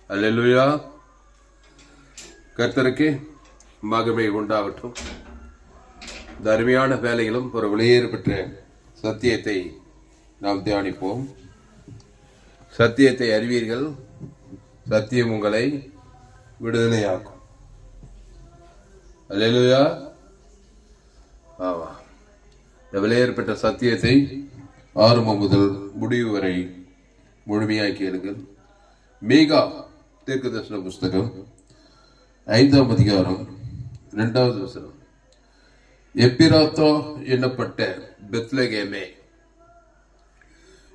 அல்லேலூயா. கர்த்தருக்கு மகிமை உண்டாகட்டும். இந்த அருமையான வேலைகளும் ஒரு வெளியேறு பெற்ற சத்தியத்தை நாம் தியானிப்போம். சத்தியத்தை அறிவீர்கள், சத்தியம் உங்களை விடுதலையாக்கும். அல்லேலூயா. ஆமா, இந்த வெளியேறு பெற்ற சத்தியத்தை ஆரம்பம் முதல் முடிவு வரை முழுமையாக்கி எடுங்கள். மீகா தீர்க்கதரிசன புஸ்தகம் 5ஆம் அதிகாரம் 2வது வசனம். எப்பிராத்தா என்னப்பட்ட பெத்லகேமே,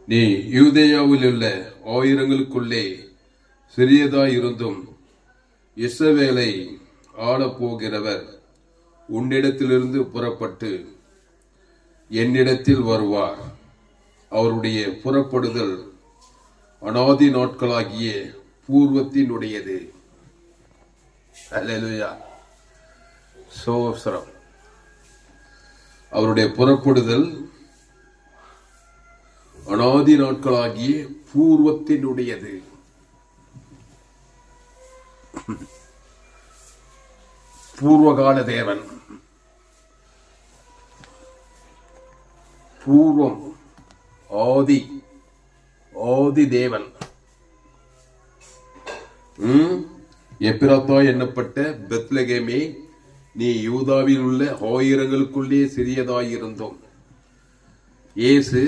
நீ யூதேயாவில் உள்ள ஆயிரங்களுக்குள்ளே சிறியதாயிருந்தும் இஸ்ரவேலை ஆளப்போகிறவர் உன்னிடத்திலிருந்து புறப்பட்டு என்னிடத்தில் வருவார். அவருடைய புறப்படுதல் அநாதி நாட்களாகிய பூர்வத்தினுடையது. அல்லேலூயா. சோஸ்ரம். அவருடைய புறப்படுதல் அநாதி நாட்களாகிய பூர்வத்தினுடையது. பூர்வகால தேவன், பூர்வம், ஆதி ஆதி தேவன். எப்பிராத்தா என்னப்பட்ட பெத்லகேமே, நீ யூதாவில் உள்ள ஆயிரங்களுக்குள்ளே சிறியதாயிருந்தோம். இயேசு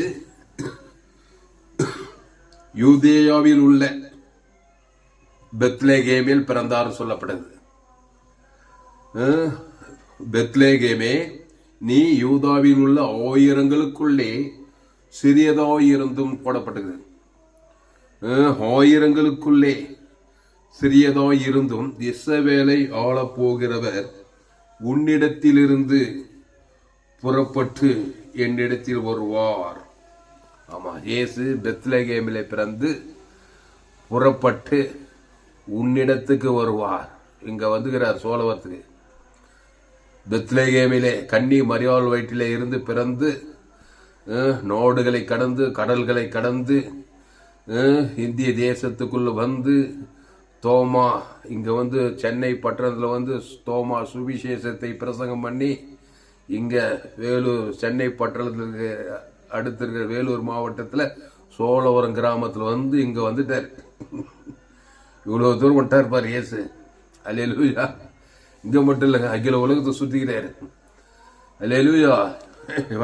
யூதேயாவில் உள்ள பெத்லகேமில் பிறந்தார் சொல்லப்படுது. பெத்லகேமே, நீ யூதாவில் உள்ள ஆயிரங்களுக்குள்ளே சிறியதாயிருந்தும் போடப்பட்டது. ஆயிரங்களுக்குள்ளே சிறியதாயிருந்தும் இஸ்ரவேலை ஆளப்போகிறவர் உன்னிடத்திலிருந்து புறப்பட்டு என்னிடத்தில் வருவார். ஆமா, இயேசு பெத்லகேமிலே பிறந்து புறப்பட்டு உன்னிடத்துக்கு வருவார். இங்க வந்துகிறார் சோழவரத்துக்கு. பெத்லகேமிலே கன்னி மரியாள் வயிற்றிலே இருந்து பிறந்து நாடுகளை கடந்து கடல்களை கடந்து இந்திய தேசத்துக்குள்ள வந்து தோமா இங்க வந்து சென்னை பட்டணத்துல வந்து தோமா சுவிசேஷத்தை பிரசங்கம் பண்ணி இங்க வேலூர் சென்னை பட்டணத்துக்கு அடுத்து இருக்கிற வேலூர் மாவட்டத்துல சோழவரம் கிராமத்துல வந்து இங்க வந்துட்டார். இவ்வளவு தூரம் வந்துட்டார் பாரு இயேசு. அல்லேலூயா. இங்க மட்டும் இல்லைங்க, அகில உலகத்தை சுத்திக்கிறாரு. அல்லேலூயா.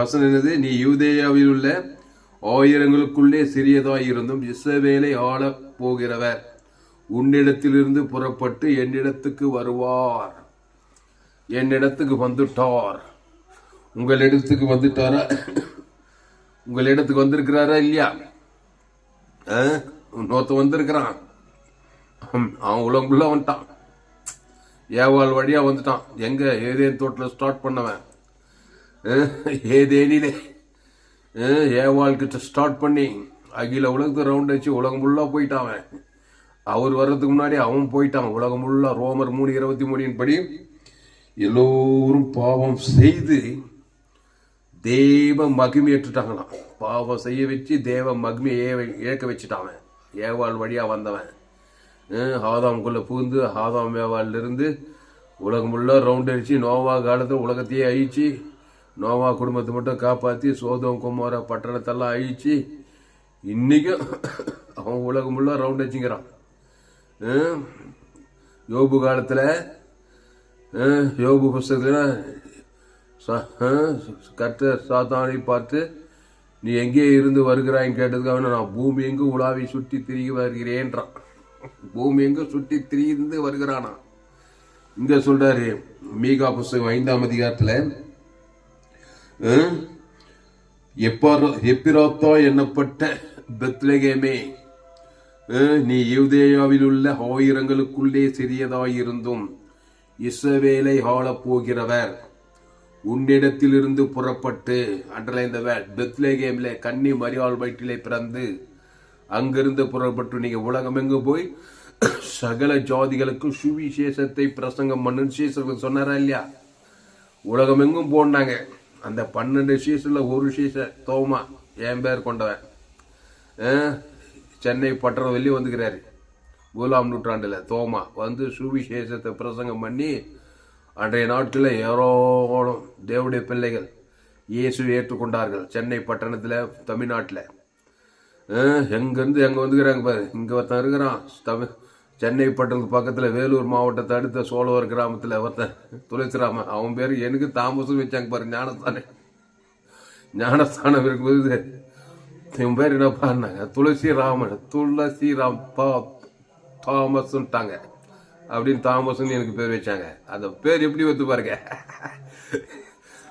வசனம் என்னது? நீ யூதேயாவில் உள்ள ஆயிரங்களுக்குள்ளே சிறியதாயிருந்தும் இஸ்ரவேலை ஆள போகிறவர் உன்னிடத்திலிருந்து புறப்பட்டு என்னிடத்துக்கு வருவார். என்னிடத்துக்கு வந்துட்டார். உங்களிடத்துக்கு வந்துட்டாரா? உங்களிடத்துக்கு வந்திருக்கிறாரா இல்லையா? நோத்த வந்திருக்கிறான். அவன் உலகங்குள்ள வந்துட்டான். ஏவாள் வழியா வந்துட்டான். எங்க? ஏதேன் தோட்டத்தில் ஸ்டார்ட் பண்ணவன். ஏதேனிலே ஏவாள் கிட்ட ஸ்டார்ட் பண்ணி அகில உலகத்தை ரவுண்ட் அடிச்சு உலகம் ஃபுல்லா போயிட்டான். அவர் வர்றதுக்கு முன்னாடி அவன் போயிட்டான். உலகம் ஃபுல்லா ரோமர் 3:23 படி எல்லோரும் பாவம் செய்து தேவ மகிமையேற்றுட்டாங்களாம். பாவம் செய்ய வச்சு தேவ மகிமையை இழக்க வச்சுட்டான். ஏவாள் வழியா வந்தவன் ஆதாமுக்குள்ள புகுந்து ஆதாம் ஏவாள்ல இருந்து உலகம் ஃபுல்லா ரவுண்ட் அடிச்சு நோவா காலத்துல உலகத்தையே அழிச்சு நோவா குடும்பத்தை மட்டும் காப்பாற்றி சோதம் குமார பட்டணத்தெல்லாம் அழிச்சு இன்னைக்கும் அவன் உலகம் ஃபுல்லா ரவுண்ட் அடிச்சுங்கிறான். யோபு காலத்துல யோபு புஸ்தகத்துல கர்த்தர் சாத்தானை பார்த்து நீ எங்கே இருந்து வருகிறாய்ன்னு கேட்டதுக்காக நான் பூமி எங்கு உலாவி சுற்றி திரிகி வருகிறேன்றான். பூமி எங்கு சுற்றி திரிந்து வருகிறானா. இங்க சொல்றாரு மீகா புஸ்தகம் 5ஆம் அதிகாரத்துல எப்பிராத்தா என்னப்பட்ட பெத்லகேமே, நீ யூதேயாவில் உள்ள ஆயிரங்களுக்குள்ளே சிறியதாயிருந்தும் இஸ்ரவேலை ஆளப் போகிறவர் உன்னிடத்திலிருந்து புறப்பட்டு அண்டர்லைன் தி வேர்ட் பெத்லகேமிலே கன்னி மரியாள் வயிற்றிலே பிறந்து அங்கிருந்து புறப்பட்டு நீங்க உலகமெங்கு போய் சகல ஜாதிகளுக்கும் சுவிசேஷத்தை பிரசங்கம் பண்ணுன்னு சீசர்கள் சொன்னாரா இல்லையா? உலகமெங்கும் போனாங்க. அந்த 12 சீசன்ல ஒரு சீசன் தோமா என் பேர் கொண்டவன் சென்னை பட்டணம் வெளியே வந்துக்கிறாரு. முதலாம் நூற்றாண்டுல தோமா வந்து சுவிசேஷத்தை பிரசங்கம் பண்ணி அன்றைய நாட்களில் ஏராளம் தேவனுடைய பிள்ளைகள் இயேசுவை ஏற்றுக்கொண்டார்கள். சென்னை பட்டணத்தில், தமிழ்நாட்டில். எங்கேருந்து எங்கே வந்துக்கிறாங்க பாரு. இங்கே ஒருத்தன் இருக்கிறான் சென்னை பட்டணத்து பக்கத்தில் வேலூர் மாவட்டத்தை அடுத்த சோழவர் கிராமத்தில் ஒருத்தன் துளசிராமன். அவன் பேர் எனக்கு தாமஸும் வச்சாங்க பாரு. ஞானஸ்தானம் இருக்கும்போது இவன் பேர் என்ன பண்ணாங்க, துளசிராமன். தாமஸ்ட்டாங்க. அப்படின்னு தாமஸ்ன்னு எனக்கு பேர் வச்சாங்க. அந்த பேர் எப்படி வந்து பாருங்க.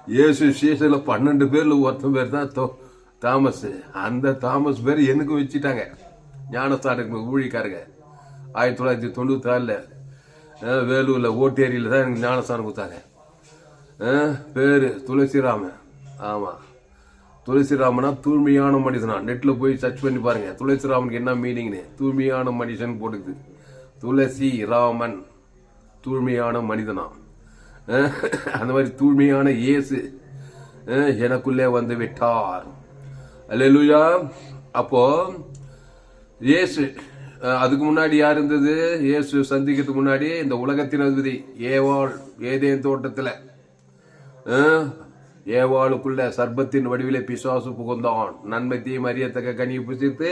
இயேசு சீசன்ல 12 பேர்ல ஒருத்தன் பேர் தான் தாமஸ். அந்த தாமஸ் பேர் எனக்கு வச்சுட்டாங்க. ஞானஸ்தானம் ஊழிக்காரங்க 1996 வேலூர்ல ஓட்டேரியில தான் எனக்கு ஞானஸ்தானம் கொடுத்தாங்க. பேரு துளசிராமன். ஆமா, துளசிராமனா தூய்மையான மனிதனா. நெட்ல போய் சர்ச் பண்ணி பாருங்க துளசிராமனுக்கு என்ன மீனிங்னு. தூய்மையான மனுஷன் போட்டுக்குது. துளசி ராமன் தூய்மையான மனிதனா. அந்த மாதிரி தூய்மையான இயேசு எனக்குள்ளே வந்து விட்டார். அல்லேலூயா. அப்போ இயேசு அதுக்கு முன்னாடி யார் இருந்தது? இயேசு சந்திக்கிறதுக்கு முன்னாடி இந்த உலகத்தின் அதிபதி ஏவாள் ஏதேன் தோட்டத்துல ஏவாளுக்குள்ள சர்பத்தின் வடிவிலே பிசாசு புகுந்தான். நன்மை தீமை அறியத்தக்க கனியை புசித்து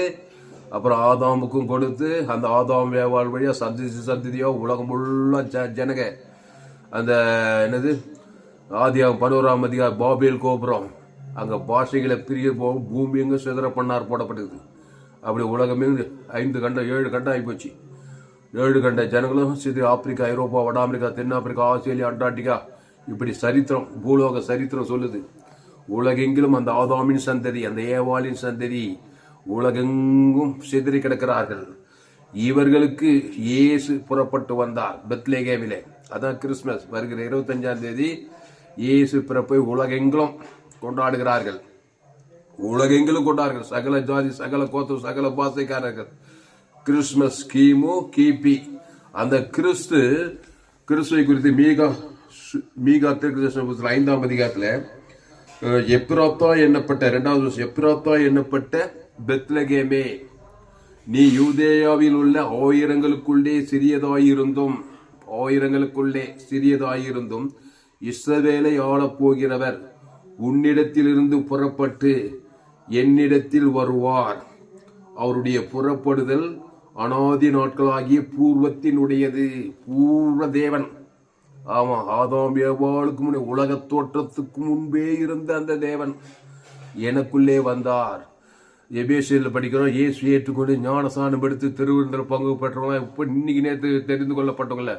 அப்புறம் ஆதாமுக்கும் கொடுத்து அந்த ஆதாம் ஏவாள் வழியா சந்ததியோ உலகம் முழுவதும் ஜனங்க அந்த என்னது ஆதியாகம் 11ஆம் அதிகாரம் பாபேல் கோபுரம் அங்க பாஷைகளை பிரிய போகும் பூமி எங்க சிதற பண்ணார் போடப்பட்டது. அப்படி உலகமே 5 கண்டம் 7 கண்டம் ஆகிப்போச்சு. 7 கண்ட ஜனங்களும் சிறு ஆப்பிரிக்கா, ஐரோப்பா, வட அமெரிக்கா, தென்னாப்பிரிக்கா, ஆஸ்திரேலியா, அண்டார்டிகா, இப்படி சரித்திரம் பூலோக சரித்திரம் சொல்லுது. உலகெங்கிலும் அந்த ஆதாமின் சந்ததி, அந்த ஏவாளின் சந்ததி உலகெங்கும் சிதறி கிடக்கிறார்கள். இவர்களுக்கு இயேசு புறப்பட்டு வந்தார் பெத்லேகேமிலே. அதான் கிறிஸ்துமஸ். வருகிற 25ஆம் தேதி இயேசு பிறப்பை உலகெங்கிலும் கொண்டாடுகிறார்கள். உலகெங்கிலும் கொண்டாடுகிறார்கள். சகல ஜாதி, சகல கோத்தம், சகல பாசைக்காரர்கள். கிறிஸ்துமஸ் கிபி. அந்த கிறிஸ்துவை குறித்து மீகா தீர்க்கதரிசன 5ஆம் அதிகாரத்துல எப்ராத்தா எண்ணப்பட்ட 2வது வருஷம் எப்ராத்தா எண்ணப்பட்ட பெத்லகேமே, நீ யூதேயாவில் உள்ள ஆயிரங்களுக்குள்ளே சிறியதாயிருந்தும் இஸ்ரவேலை ஆளப் போகிறவர் உன்னிடத்திலிருந்து புறப்பட்டு என்னிடத்தில் வருவார். அவருடைய புறப்படுதல் அனாதி நாட்களாகிய பூர்வத்தினுடையது. பூர்வ தேவன். ஆமா, ஆதாம் ஏவாளுக்கு முன்னே உலக தோற்றத்துக்கு முன்பே இருந்த அந்த தேவன் எனக்குள்ளே வந்தார். எபேசியர்ல படிக்கிறோம். இயேசு ஏற்றுக்கொண்டு ஞானஸ்நானம் எடுத்து திருவிருந்தில் பங்கு பெற்றவங்க இப்ப இன்னைக்கு நேற்று தெரிந்து கொள்ளப்பட்டவங்கள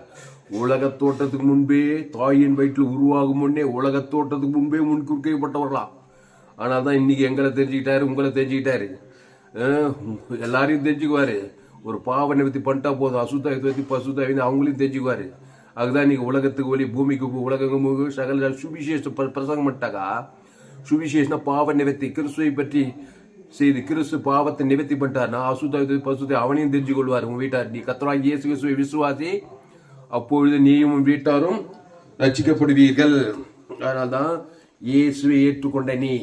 உலக தோட்டத்துக்கு முன்பே, தாயின் வயிற்றில் உருவாகும் முன்னே உலக தோட்டத்துக்கு முன்பே முன்குறிக்கப்பட்டவர்களாம். ஆனால் தான் இன்னைக்கு எங்களை தெரிஞ்சுக்கிட்டாரு, உங்களை தெரிஞ்சுக்கிட்டாரு, எல்லாரையும் தெரிஞ்சுக்குவாரு. ஒரு பாவ நிவர்த்தி பண்ணிட்டா போதும், அசுத்தாயத்தை பசுத்தாய் அவங்களையும் தெரிஞ்சுக்குவாரு. அதுதான் இன்னைக்கு உலகத்துக்கு ஒளி, பூமிக்கு உலகம் சகல சுவிசேஷ பிரசங்கம் பண்ணிட்டாக்கா. சுவிசேஷனா பாவ நிவர்த்தி, கிறிஸ்துவை பற்றி செய்து கிறிஸ்து பாவத்தை நிவர்த்தி பண்ணிட்டார். நான் அசுத்தாயத்தை பசுத்தை அவனையும் தெரிஞ்சு கொள்வார். உன் வீட்டார் நீ கர்த்தராகிய இயேசு கிறிஸ்துவை விசுவாசி, அப்பொழுது நீயும் வீட்டாரும் ரட்சிக்கப்படுவீர்கள். அதனால்தான் இயேசுவை ஏற்றுக்கொண்ட நீ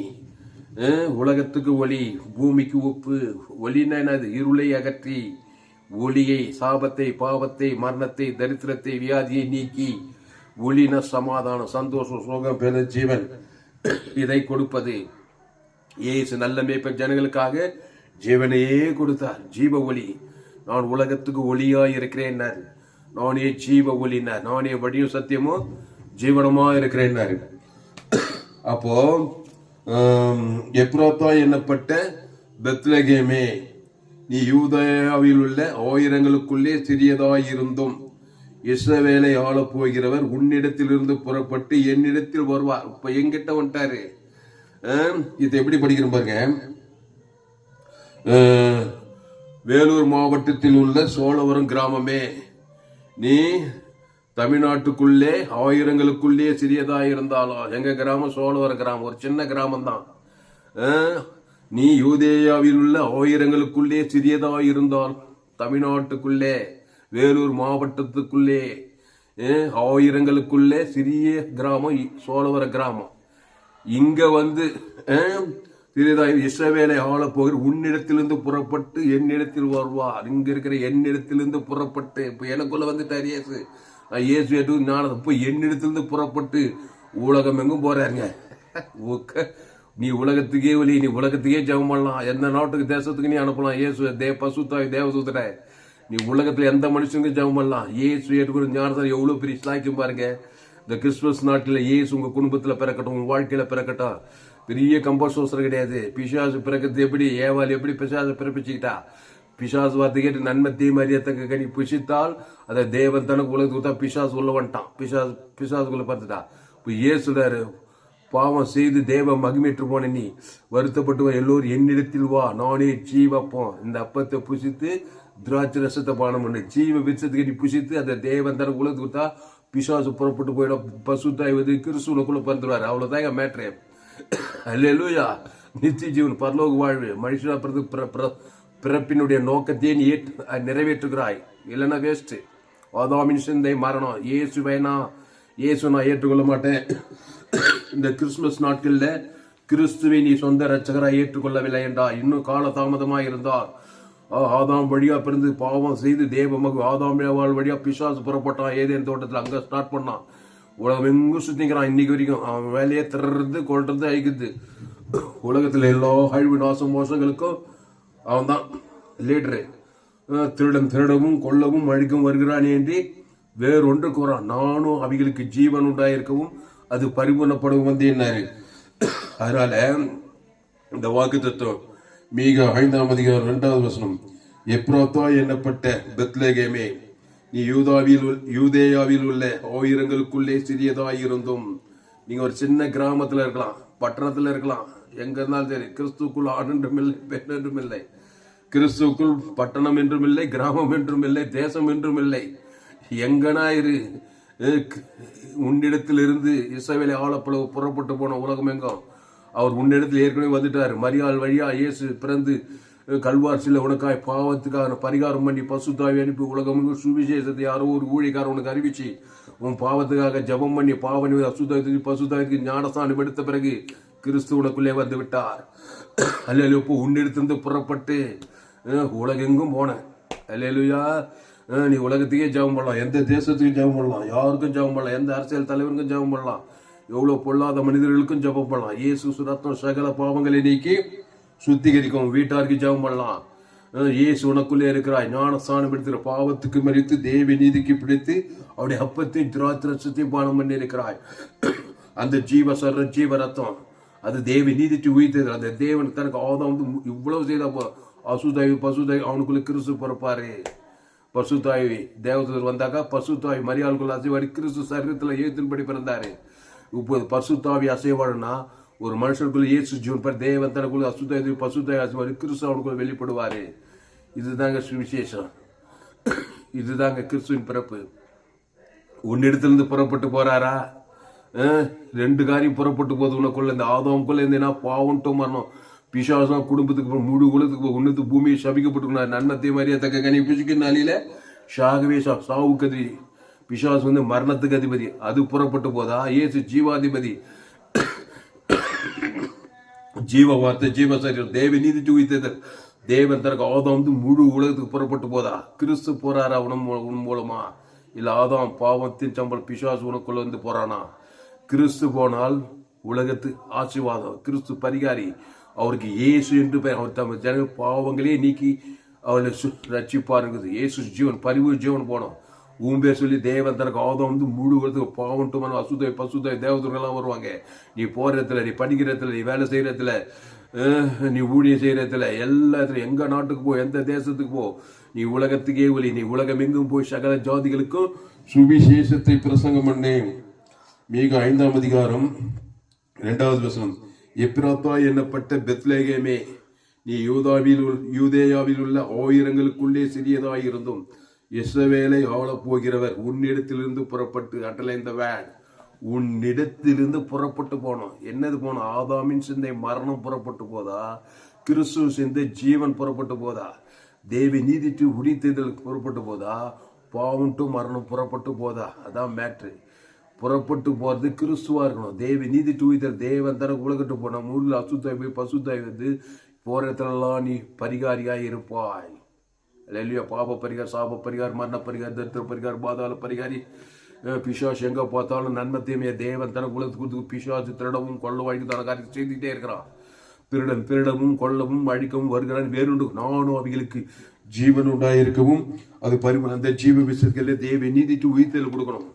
உலகத்துக்கு ஒளி, பூமிக்கு உப்பு. ஒளின்னா என்னது? இருளை அகற்றி ஒளியை, சாபத்தை, பாவத்தை, மரணத்தை, தரித்திரத்தை, வியாதியை நீக்கி ஒளின சமாதானம், சந்தோஷம், சோகம், பெரு ஜீவன் இதை கொடுப்பது. இயேசு நல்ல மேய்ப்பன் ஜனங்களுக்காக ஜீவனையே கொடுத்தார். ஜீவ ஒளி. நான் உலகத்துக்கு ஒளியாய் இருக்கிறேன். நானே ஜீவ ஒளினார். நானே வழியும் சத்தியமும் ஜீவனமா இருக்கிறேன். அப்போ எப்ராத்தா எண்ணப்பட்ட பெத்லகேமே, நீ யூதேயாவில் உள்ள ஆயிரங்களுக்குள்ளே சிறியதாயிருந்தும் இஸ்ரவேலை ஆளப் போகிறவர் உன்னிடத்திலிருந்து புறப்பட்டு என்னிடத்தில் வருவார். இப்ப எங்கிட்ட வந்துட்டாரு. இது எப்படி படிக்கிறோம் பாருங்க. வேலூர் மாவட்டத்தில் உள்ள சோழவரம் கிராமமே, நீ தமிழ்நாட்டுக்குள்ளே ஆயிரங்களுக்குள்ளே சிறியதா இருந்தாலும், எங்க கிராமம் சோழவரம் கிராமம், ஒரு சின்ன கிராமம் தான். நீ யூதேயாவில் உள்ள ஆயிரங்களுக்குள்ளே சிறியதா இருந்தால், தமிழ்நாட்டுக்குள்ளே வேலூர் மாவட்டத்துக்குள்ளே ஆயிரங்களுக்குள்ளே சிறிய கிராமம் சோழவர கிராமம். இங்க வந்து பெரிதாய் இஸ்ரவேலை ஆள போகிற உன்னிடத்திலிருந்து புறப்பட்டு என்னிடத்தில் வருவார். இங்க இருக்கிற என்னிடத்திலிருந்து புறப்பட்டு இப்ப எனக்குள்ள வந்துட்டார் இயேசு. இயேசு எட்டு ஞானம் இப்ப என்னிடத்திலிருந்து புறப்பட்டு உலகம் எங்கும் போறாருங்க. நீ உலகத்துக்கே வழி, நீ உலகத்துக்கே ஜெபம் பண்ணலாம், எந்த நாட்டுக்கு தேசத்துக்கு நீ அனுப்பலாம். இயேசு பசுத்தாய் தேவதூதர நீ உலகத்துல எந்த மனுஷனுக்கும் ஜெபம் பண்ணலாம். இயேசு ஏற்றுக்கிற ஞானத்தில் எவ்வளவு பெரிய சாய்க்கும் பாருங்க. இந்த கிறிஸ்துமஸ் நாட்டில் இயேசு உங்க குடும்பத்துல பிறக்கட்டும், உங்க வாழ்க்கையில பிறக்கட்டும். பெரிய கம்பல்சோசரம் கிடையாது. பிசாசு பிறக்கிறது எப்படி, ஏவாள் எப்படி பிசாசு பிறப்பிச்சுக்கிட்டா, பிசாசு வார்த்தை கேட்டு நன்மை தீமை அறியத்தக்க கனி புசித்தால் அதை தேவன் தனக்கு உலகத்துக்கு தான் பிசாசு உள்ள வந்துட்டான். பிசாசுக்குள்ள பார்த்துட்டா. இப்போ இயேசுடாரு பாவம் செய்து தேவ மகிமேற்று போன நீ வருத்தப்பட்டு எல்லோரும் என்னிடத்தில் வா, நானே ஜீவப்போம். இந்த அப்பத்தை புசித்து திராட்சை ரசத்தை பானம் பண்ணு, ஜீவ விருட்சத்துக்கு நீ புசித்து அந்த தேவன் தனக்கு உலகத்துக்கு தான் பிசாசு புறப்பட்டு போயிடும். பசுத்தாய் வந்து கிறிஸ்துவனுக்குள்ள பிறந்துருவாரு. அவ்வளவுதாங்க மேட்ரு. அல்லேலூயா. நித்திய ஜீவன் பரலோக வாழ்வு. மனுஷனா பிறப்பினுடைய நோக்கத்தையே நீ நிறைவேற்றுகிறாய், இல்லைன்னா வேஸ்ட். ஆதாமின் சிந்தை மரணம். இயேசு நான் ஏற்றுக்கொள்ள மாட்டேன். இந்த கிறிஸ்துமஸ் நாட்கள்ல கிறிஸ்துவை நீ சொந்த ரட்சகராய் ஏற்றுக்கொள்ளவில்லை என்றா, இன்னும் கால தாமதமாக இருந்தார். ஆதாம் வழியா பிறந்து பாவம் செய்து தேவமகு ஆதாம் வழியா பிசாசு புறப்பட்டான் ஏதேன் தோட்டத்தில். அங்க ஸ்டார்ட் பண்ணான். உலகம் எங்கும் சுத்திக்கிறான். இன்னைக்கு வரைக்கும் அவன் வேலையே திறது கொள்றது அழிக்குது. உலகத்துல எல்லா அழிவு நாசம் மோசங்களுக்கும் அவன் தான் லீடரு. திருடவும் கொல்லவும் அழிக்கும் வருகிறான் என்று வேறொன்று கூறான். நானும் அவைகளுக்கு ஜீவன் உண்டாயிருக்கவும் அது பரிபூர்ணப்படவும் வந்தேன்னாரு. அதனால இந்த வாக்கு தத்துவம் மீக 5ஆம் அதிகாரம் 2வது வசனம். எப்ராத்தா என்னப்பட்ட பெத்லகேமே, நீ யூதேயாவில் உள்ள ஆயிரங்களுக்குள்ளே சிறியதாயிருந்தும். நீங்க ஒரு சின்ன கிராமத்துல இருக்கலாம், பட்டணத்துல இருக்கலாம், எங்க இருந்தாலும் சரி, கிறிஸ்துக்குள் ஆண் என்றும் இல்லை பெண் என்றும் இல்லை. கிறிஸ்துக்குள் பட்டணம் என்றும் இல்லை, கிராமம் என்றும் இல்லை, தேசம் என்றும் இல்லை. எங்கனா இரு. உன்னிடத்திலிருந்து இஸ்ரவேலை ஆளப்பளவு புறப்பட்டு போன உலகம் எங்கும் அவர் உன்னிடத்தில் ஏற்கனவே வந்துட்டார். மரியாள் வழியா இயேசு பிறந்து கல்வார்சில உனக்காய் பாவத்துக்காக பரிகாரம் பண்ணி பசுத்தாவி அனுப்பி உலகம் சுவிசேஷத்தை யாரோ ஒரு ஊழியக்காரன் உனக்கு அறிவிச்சு உன் பாவத்துக்காக ஜபம் பண்ணி பாவனி அசுத்தாயத்துக்கு பசுத்தாயத்துக்கு ஞானஸ்தானம் எடுத்த பிறகு கிறிஸ்து உனக்குள்ளே வந்து விட்டார். அல்ல இப்போ உன்னிடத்திலிருந்து புறப்பட்டு உலகெங்கும் போன. அல்லேலூயா. நீ உலகத்துக்கே ஜெபம் பண்ணலாம், எந்த தேசத்துக்கும் ஜெபம் பண்ணலாம், யாருக்கும் ஜெபம் பண்ணலாம், எந்த அரசியல் தலைவருக்கும் ஜெபம் பண்ணலாம், எவ்வளவு பொல்லாத மனிதர்களுக்கும் ஜெபம் பண்ணலாம். இயேசு ரத்தம் சகல பாவங்களை நீக்கி சுத்திகரிக்கும். வீட்டாருக்கு ஜெபம் பண்ணலாம். இயேசு உனக்குள்ளே இருக்கிறாய். ஞானஸ்தானம் எடுத்துற பாவத்துக்கு மறித்து தேவி நீதிக்கு பிடித்து அவருடைய அப்பத்தையும் திராட்சத்தையும் பானம் பண்ணி இருக்கிறாய். அந்த ஜீவ ரத்தம் அது தேவி நீதிக்கு உயிர்த்தது. அந்த தேவன் தனக்கு ஆதாம் வந்து இவ்வளவு செய்த அசுதாயி பசுதாயி அவனுக்குள்ள கிறிஸ்து பிறப்பாரு. பசுத்தாய் தேவதூதர் வந்தாக்கா பசுத்தாய் மரியாளுக்குள்ள அசைவாடி கிறிஸ்து சரீரத்துல ஏத்தின்படி பிறந்தாரு. இப்போது பசுத்தாவி அசைவாடுனா ஒரு மனுஷனுக்குள்ள இயேசு ஜீவன் தேவன் தனக்குள்ள அசுத்தாய் பசுத்தாய் அசைவாடி கிறிஸ்து அவனுக்குள்ள வெளிப்படுவாரு. இதுதாங்க சுவிசேஷம். இதுதாங்க கிறிஸ்துவின் பிறப்பு. உன்னிடத்திலிருந்து புறப்பட்டு போறாரா? 2 காரியம் புறப்பட்டு போகுது உனக்குள்ள. இந்த ஆதாமுக்குள்ள இருந்தேன்னா பாவன்ட்டும் மரணம். பிசாசம் குடும்பத்துக்கு முழு குலத்துக்கு உன்னத்து பூமியை சபிக்கப்பட்டு நன்மத்தை மாதிரியா தக்க கனி பிசுக்கு நாளில ஷாகவே சாவுக்கு அதிபதி. பிசாசு வந்து மரணத்துக்கு அதிபதி. அது புறப்பட்டு போதா? இயேசு ஜீவாதிபதி. ஜீவ வார்த்தை ஜீவ சரீரம் தேவ நீதி உயிர்த்தது. தேவன் தனக்கு ஆதாம் வந்து முழு உலகத்துக்கு புறப்பட்டு போதா? கிறிஸ்து போறாரா உன் மூலமா? இல்ல ஆதாம் பாவத்தின் சம்பளம் பிசாசு உனக்குள்ள வந்து போறானா? கிறிஸ்து போனால் உலகத்து ஆசீர்வாதம். கிறிஸ்து பரிகாரி. அவருக்கு இயேசு என்று பெயர். அவர் தம் ஜன பாவங்களே நீக்கி அவர்களை ரட்சிப்பார் இருக்குது. இயேசு ஜீவன் பரிவு ஜீவன் போனோம். பேர் சொல்லி தேவன் தனக்கு ஆதாம் வந்து முழு உலகத்துக்கு பாவன்ட்டு அசுதாய் பசுதாய் தேவதூர்கள்லாம் வருவாங்க. நீ போற இடத்துல, நீ படிக்கிற இடத்துல, நீ வேலை செய்யற இடத்துல, நீ ஊழியம் செய்யற இடத்துல, எல்லா இடத்துல, எங்க நாட்டுக்கு போ, எந்த தேசத்துக்கு போ, நீ உலகத்துக்கே ஒளி. நீ உலகம் எங்கும் போய் சகல ஜாதிகளுக்கும் சுவிசேஷத்தை பிரசங்கம் பண்ணேன். மீக 5ஆம் அதிகாரம் 2வது வசனம். எப்ராத்தா என்னப்பட்ட பெத்லகேமே, நீ யூதேயாவில் உள்ள ஆயிரங்களுக்குள்ளே சிறியதாயிருந்தும் இஸ்ரவேலை ஆளப் போகிறவர் உன்னிடத்திலிருந்து புறப்பட்டு அட்டலைந்த வேன் உன்னிடத்திலிருந்து புறப்பட்டு போனோம். என்னது போனோம்? ஆதாமின் சிந்தை மரணம் புறப்பட்டு போதா? கிறிஸ்து சிந்தை ஜீவன் புறப்பட்டு போதா? தேவி நீதிட்டு உரித்ததற்கு புறப்பட்டு போதா? பாவம் டு மரணம் புறப்பட்டு போதா? அதான் மேட்ரு. புறப்பட்டு போறது கிறிஸ்துவா இருக்கணும். தேவ நீதி தூய்தல் தேவன் தர உலகட்டு போன முழு அசுத்தாய் போய் பசுத்தாய் வந்து போற இடத்துலலாம் நீ பரிகாரியாய் இருப்பாய். இல்லையா? பாப பரிகார், சாப பரிகார், மரண பரிகார், தரித்திர பரிகார், பாதாள பரிகாரி, பிசாசு எங்க பார்த்தாலும் நன்மை தீமையை தேவன் தனக்கு உலகத்துக்கு பிசாசு திருடவும் கொள்ளவும் தன காரியத்தை செய்துக்கிட்டே இருக்கிறான். திருடன் திருடவும் கொல்லவும் அழிக்கவும் வருகிறான். வேறுண்டு நானும் அவைகளுக்கு ஜீவன் உண்டாயிருக்கவும் அது அந்த ஜீவ விஷயத்துல தேவ நீதிக்கு உயிர்த்தல் கொடுக்கணும்.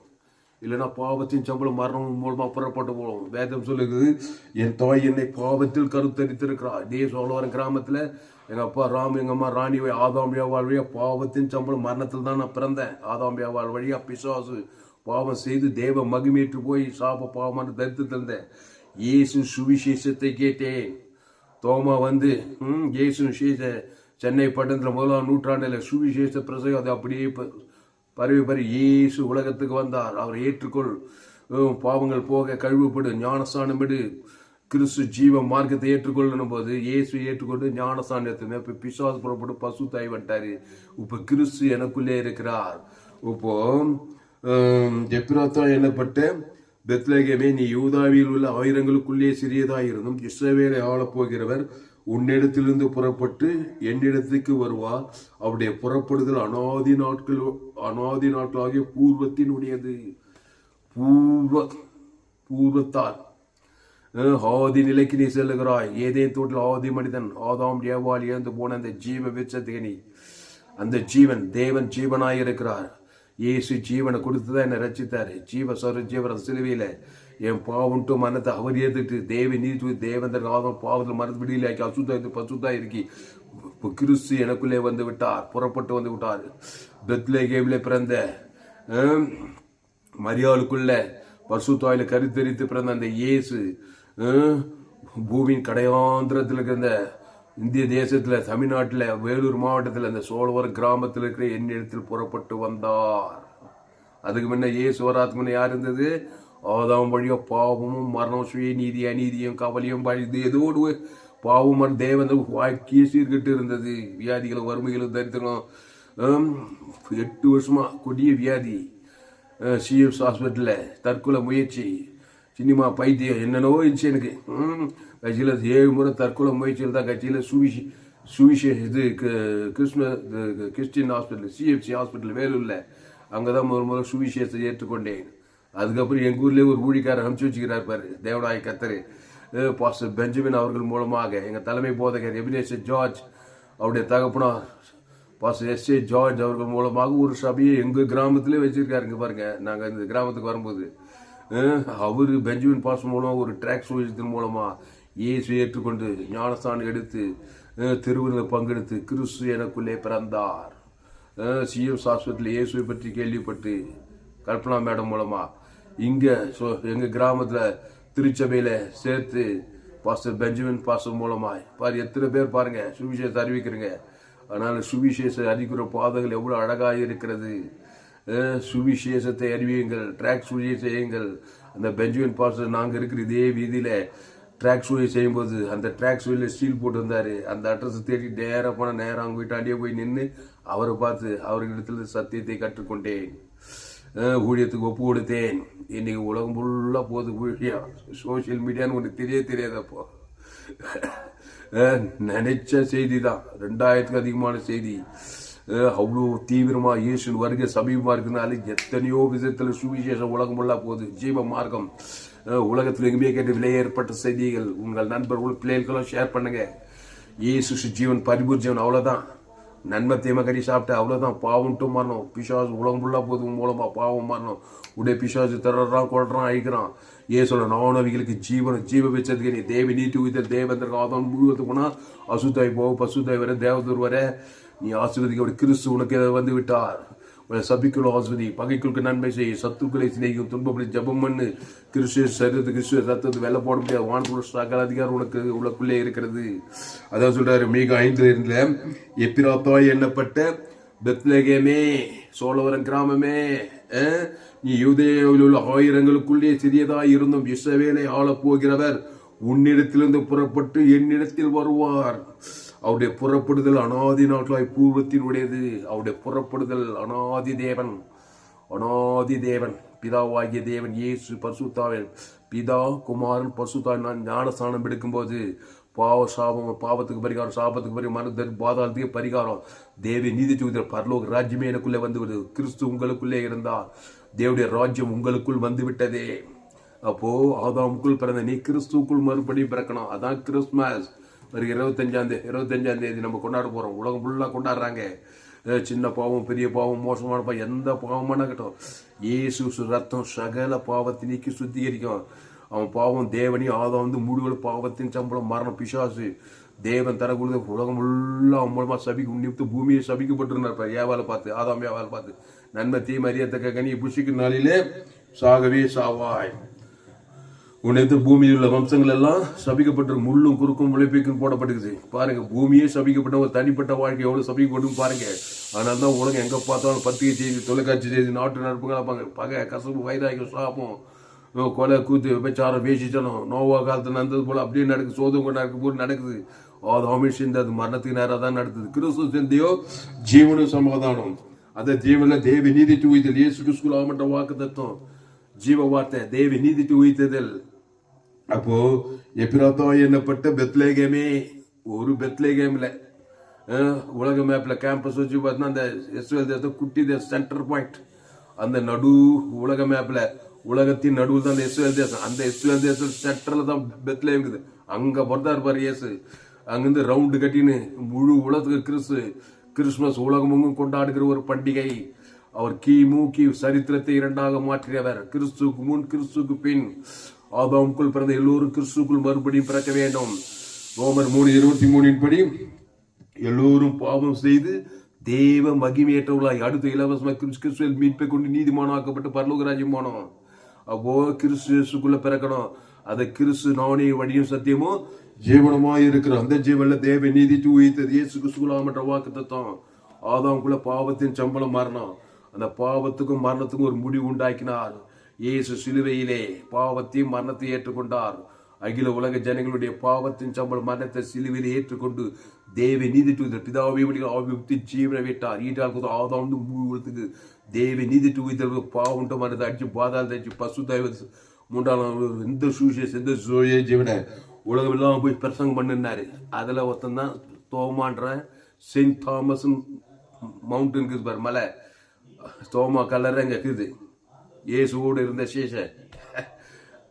இல்லைன்னா பாவத்தின் சம்பளம் மரணம் மூலமா புறப்பட்டு போகும். வேதம் சொல்லுகிறது, என் தாய் என்னை பாவத்தில் கருத்தரித்திருக்கிறார். இதே சோழவரம் கிராமத்துல எங்க அப்பா ராம், எங்க அம்மா ராணி ஆதாம்பியா வழியா பாவத்தின் சம்பளம் மரணத்தில் தான் நான் பிறந்தேன். ஆதாம்பியா வழியா பிசாசு பாவம் செய்து தேவ மகிமேற்று போய் சாப பாவமான தரித்து தந்தேன். இயேசு சுவிசேஷத்தை கேட்டேன். தோமா வந்து இயேசு சென்னை பட்டணத்தில் 1ஆம் நூற்றாண்டில் சுவிசேஷ பிரசங்கம் அது அப்படியே பரவி இயேசு உலகத்துக்கு வந்தார். அவரை ஏற்றுக்கொள், பாவங்கள் போக கழுவுப்படு, ஞானஸ்தானம் விடு, கிறிஸ்து ஜீவ மார்க்கத்தை ஏற்றுக்கொள்ளணும் போது இயேசு ஏற்றுக்கொண்டு ஞானஸ்தானத்தை இப்போ பிசாசு புறப்பட்டு பசு தாய் வந்துட்டாரு. இப்போ கிறிஸ்து எனக்குள்ளே இருக்கிறார். இப்போ எப்பிராத்தா எனப்பட்ட பெத்லகேமே, நீ யூதாவில் உள்ள ஆயிரங்களுக்குள்ளே சிறியதாயிருந்தும் இஸ்ரவேலை ஆளப்போகிறவர் உன்னிடத்திலிருந்து புறப்பட்டு என்னிடத்துக்கு வருவார். அவருடைய புறப்படுதல் அனாதி நாட்களாகிய பூர்வத்தினுடையது. பூர்வத்தால் ஆதி நிலைக்கு நீ செல்லுகிறாய். ஏதேன் தோட்டில் ஆதி மனிதன் ஆதாம் ஏவாள் இழந்து போன அந்த ஜீவ விருட்சத்துக்கு அந்த ஜீவன் தேவன் ஜீவனாய் இருக்கிறார். இயேசு ஜீவனை கொடுத்துதான் என்னை ரச்சித்தாரு. ஜீவர சிலுவையில என் பாவன்ட்டு மனத்தை அவர் ஏற்றுட்டு தேவ நீதி தேவந்தர் ஆதம் பாவத்தில் மனத்து விடியிலாக்கி பசுத்தா இருக்கி இப்போ கிறிஸ்து எனக்குள்ளே வந்து விட்டார், புறப்பட்டு வந்து விட்டார். பெத்லகேமிலே பிறந்த மரியாளுக்குள்ள பசுத்தாயில கருத்தரித்து பிறந்த அந்த இயேசு பூமியின் கடையாந்திரத்தில் இருக்கிற இந்திய தேசத்துல தமிழ்நாட்டில் வேலூர் மாவட்டத்தில் அந்த சோழவரம் கிராமத்தில் இருக்கிற என்னிடத்தில் புறப்பட்டு வந்தார். அதுக்கு முன்ன இயேசு வராதுக்கு முன்ன யார் இருந்தது? ஆதாம் வழியோ பாவமும் மரணம் சுய நீதி அநீதியும் கவலையும் பழிது ஏதோடு பாவம் தேவன் வாழ்க்கையே சீர்கிட்டு இருந்தது. வியாதிகளும் வறுமைகளும் தரித்திரம் 8 வருஷமா கொடிய வியாதி. சிஎம்ஸ் ஹாஸ்பிட்டலில் தற்கொலை முயற்சி, சினிமா பைத்தியம், என்னென்னோ இருந்துச்சு எனக்கு. கட்சியில் 7 முறை தற்கொலை முயற்சியில் தான் கட்சியில் இது கிறிஸ்டின் ஹாஸ்பிட்டல் சிஎம்சி ஹாஸ்பிட்டல் வேலூரில் அங்கே தான் முதல் சுவிசேஷத்தை ஏற்றுக்கொண்டேன். அதுக்கப்புறம் எங்கள் ஊர்லேயே ஒரு ஊழிக்காரர் அனுப்பிச்சு வச்சுக்கிறார் பாரு, தேவனாய் கத்தர் பாஸ்டர் பெஞ்சமின் அவர்கள் மூலமாக எங்கள் தலைமை போதகர் எபினேசர் ஜார்ஜ் அவருடைய தகப்பனார் பாஸ்டர் எஸ்ஏ ஜார்ஜ் அவர்கள் மூலமாக ஒரு சபையை எங்கள் கிராமத்திலே வச்சிருக்காருங்க பாருங்க. நாங்கள் இந்த கிராமத்துக்கு வரும்போது அவர் பெஞ்சமின் பாஸ்டர் மூலமாக ஒரு ட்ராக் சுவிசேஷத்தின் மூலமாக இயேசு ஏற்றுக்கொண்டு ஞானஸ்தானம் எடுத்து திருவிழா பங்கெடுத்து கிறிஸ்து எனக்குள்ளே பிறந்தார். சிஎம்ஸ் ஹாஸ்பிட்டல் இயேசுவை பற்றி கேள்விப்பட்டு கல்பனா மேடம் மூலமா இங்க எங்க கிராமத்துல திருச்சபையில சேர்த்து பாஸ்டர் பெஞ்சமின் பாஸ்டர் மூலமா பாரு எத்தனை பேர் பாருங்க சுவிசேஷத்தை அறிவிக்கிறீங்க. அதனால சுவிசேஷ அறிவிக்கிற பாதைகள் எவ்வளவு அழகாக இருக்கிறது. சுவிசேஷத்தை அறிவியுங்கள், ட்ராக் சுவிசேஷம் செய்யுங்கள். அந்த பெஞ்சமின் பாஸ்டர் நாங்க இருக்கிற இதே வீதியில ட்ராக் ஷூவை செய்யும்போது அந்த ட்ராக் ஷூவில் ஸ்டீல் போட்டு வந்தாரு. அந்த அட்ரஸை தேடி நேராக போனால் நேராக அவங்க வீட்டாண்டியே போய் நின்று அவரை பார்த்து அவர்களிடத்தில் சத்தியத்தை கற்றுக்கொண்டேன், ஊழியத்துக்கு ஒப்பு கொடுத்தேன். இன்னைக்கு உலகம் ஃபுல்லாக போகுது ஊழியம், சோசியல் மீடியான்னு ஒன்று தெரியாதப்போ நினைச்ச செய்தி தான். 2000க்கு அதிகமான செய்தி. அவ்வளோ தீவிரமா இயேசுவின் வருகை சமீபமா இருக்குனால எத்தனையோ விதத்தில் சுவிசேஷம் உலகம் ஃபுல்லாக போகுது. ஜீவ மார்க்கம் உலகத்தில் எங்குமே கேட்டு விலை ஏற்பட்ட செய்திகள் உங்கள் நண்பர்கள் பிள்ளைகளுக்கெல்லாம் ஷேர் பண்ணுங்க. இயேசு ஜீவன் பரிபூர் ஜீவன், அவ்வளோதான். நன்மை தீமை கறி சாப்பிட்டு அவ்வளோதான். பாவம்ட்டும் மரணம், பிசாசு உலகம் ஃபுல்லாக போது மூலமா பாவம் மரணம் உடைய பிசாசு தர்றான் கொள்றான் அழிக்கிறான். ஏசோட நானவிகளுக்கு ஜீவ வச்சதுக்கு நீ தேவி நீட்டி உயிர் தேவந்தருக்கு ஆதம் முழுவதுக்கு போனால் அசுத்தாய் போக பசுத்தாய் வர தேவதூர் வர நீ ஆசீர்வதிக்க கிறிஸ்து உனக்கு வந்து விட்டார். சபிக்குள் ஆஸ்வதி, பகைக்குள்க்கு நன்மை செய்ய, சத்துக்களை சிநேகிக்கும், துன்பப்படி ஜபம் பண்ணு. கிறிஸ்து சரீரத்து கிறிஸ்து ரத்தத்து வெள்ள போட முடியாது. வானத்துள்ள சகல அதிகாரம் உனக்கு உள்ளக்குள்ளே இருக்கிறது. அதான் சொல்றாரு மீக 5 எப்பிராத்தாய் எண்ணப்பட்ட பெத்லகேமே, சோழவரம் கிராமமே, நீ யூதேயாவில் உள்ள ஆயிரங்களுக்குள்ளே சிறியதாய் இருந்தும் இஸ்ரவேலை ஆளப் போகிறவர் உன்னிடத்திலிருந்து புறப்பட்டு என்னிடத்தில் வருவார். அவருடைய புறப்படுதல் அனாதி நாட்களாய் பூர்வத்தினுடையது. அவருடைய புறப்படுதல் அனாதி தேவன் பிதாவாகிய தேவன் இயேசு பரிசுத்தாவின் பிதா குமாரன் பரிசுத்தாவின் ஞானஸ்தானம் எடுக்கும்போது பாவத்துக்கு பரிகாரம், சாபத்துக்கு பரிகாரம், மரணத்துக்கு பாதாளத்துக்கு பரிகாரம், தேவ நீதி தூதர் பரலோக ராஜ்யமே எனக்குள்ளே வந்து விடுது. கிறிஸ்து உங்களுக்குள்ளே இருந்தால் தேவனுடைய ராஜ்யம் உங்களுக்குள் வந்து விட்டதே. அப்போ ஆதாமுக்குள் பிறந்த நீ கிறிஸ்துக்குள் மறுபடியும் பிறக்கணும். அதான் கிறிஸ்துமஸ். ஒரு 25ஆம் தேதி நம்ம கொண்டாட போறோம். உலகம் ஃபுல்லா கொண்டாடுறாங்க. சின்ன பாவம், பெரிய பாவம், மோசமான பாவம், எந்த பாவமான கட்டும் இயேசு ரத்தம் சகல பாவத்தை நீக்கி சுத்திகரிக்கும். அவன் பாவம் தேவனையும் ஆதாம் முழுவதும் பாவத்தின் சம்பளம் மரணம் பிசாசு தேவன் தரக்கூட உலகம் ஃபுல்லா மூலமா நிமித்து பூமியை சபிக்கப்பட்டிருந்தார். ஏவாலை பார்த்து, ஆதாம் ஏவாலை பார்த்து, நன்மை தீமை அறியத்தக்க கனியை புஷிக்கும் நாளிலே சாகவே சாவாய். உன்னைத்து பூமியில் உள்ள வம்சங்கள் எல்லாம் சபிக்கப்பட்டு முள்ளும் குறுக்கும் உழைப்பிக்கும் போடப்பட்டுக்குது. பாருங்க, பூமியே சபிக்கப்பட்ட ஒரு தனிப்பட்ட வாழ்க்கை எவ்வளவு சபிக்கப்படும் பாருங்க. அதனால தான் உலகம் எங்க பார்த்தாலும் பத்திரிகை செய்தி, தொலைக்காட்சி செய்தி, நாட்டு நடப்புகள் பகை, கசப்பு, வைராகியம், சாபம், கொலை, கூத்து, விபச்சாரம், வேசிச்சனம், நோவா காலத்துல நடந்தது போல அப்படியே நடக்குது. சோதம் கொண்டாடுக்கு போது நடக்குது. ஆதாமே செஞ்சது மரணத்துக்கு நேரம் தான் நடக்குது. கிறிஸ்து செஞ்சையோ ஜீவனும் சமாதானம். அந்த ஜீவன தேவி நீதிட்டு உயிர்த்தல். இயேசு கிறிஸ்துக்குள் ஆகப்பட்ட வாக்கு தத்துவம் ஜீவ வார்த்தை தேவி நீதிட்டு உயிர்த்ததல். அப்போ எப்பிராத்தோ என்னப்பட்ட பெத்லேகமே ஒரு பெத்லேகேம்ல உலக மேப்ல கேம்பஸ் வச்சு பார்த்தா அந்த இஸ்ரேல் தேசத்தை குட்டி சென்டர் பாயிண்ட். அந்த நடு உலக மேப்ல உலகத்தின் நடுவில் தான் அந்த இஸ்ரேல் தேசம். அந்த இஸ்ரேல் தேசம் சென்டர்ல தான் பெத்லேகம் இருக்குது. அங்க பொறுத்தா இருப்பாரு இயேசு. அங்கிருந்து ரவுண்டு கட்டின்னு முழு உலகத்துக்கு கிறிஸ்துமஸ் உலகமும் கொண்டாடுகிற ஒரு பண்டிகை. அவர் கிமு சரித்திரத்தை இரண்டாக மாற்றியவர். கிறிஸ்துக்கு முன் கிறிஸ்துக்கு பின் ஆதாமுக்குள் பிறந்த எல்லோரும் கிறிஸ்துக்குள் மறுபடியும் பிறக்க வேண்டும். ரோமர் 3:23 படி எல்லோரும் பாவம் செய்து தேவ மகிமையற்றவர்களாய் அடுத்த இலவசமாக கிறிஸ்துவில் மீட்பை கொண்டு நீதிமானாக்கப்பட்டு பரலோக ராஜ்யம் போனோம். அப்போ கிறிஸ்துக்குள்ள பிறக்கணும். அதை கிறிஸ்து நானே வழியும் சத்தியமும் ஜீவனமாய் இருக்கிறோம். அந்த ஜீவன்ல தேவ நீதி உயிர்த்தது இயேசு கிறிஸ்துக்குள்ள வாக்கு தத்துவம். ஆதாமுக்குள்ள பாவத்தின் சம்பளம் மரணம். அந்த பாவத்துக்கும் மரணத்துக்கும் ஒரு முடிவு உண்டாக்கினார். இயேசு சிலுவையிலே பாவத்தையும் மரணத்தை ஏற்றுக்கொண்டார். அகில உலக ஜனங்களுடைய பாவத்தின் சம்பளம் மரணத்தை சிலுவையிலே ஏற்றுக்கொண்டு தேவ நீதி பிதாவை ஆவித்து ஜீவனை விட்டார். ஈட்டால் ஆதாம் முழுவதுக்கு தேவ நீதி பாவம் மரணத்தை அடிச்சு பாதாளத்தை அடிச்சு பசுதாய் மூன்றாம் எந்த சூசியஸ் எந்த ஜோயே ஜீவனை உலகம் எல்லாம் போய் பிரசங்கம் பண்ணினாரு. அதுல ஒருத்தன் தான் தோமான்ற செயின்ட் தாமஸ் மவுண்டன் இருக்குது பாரு, மலை தோமா கலர் அங்க இருக்குது. இயேசுவோடு இருந்த சேஷன்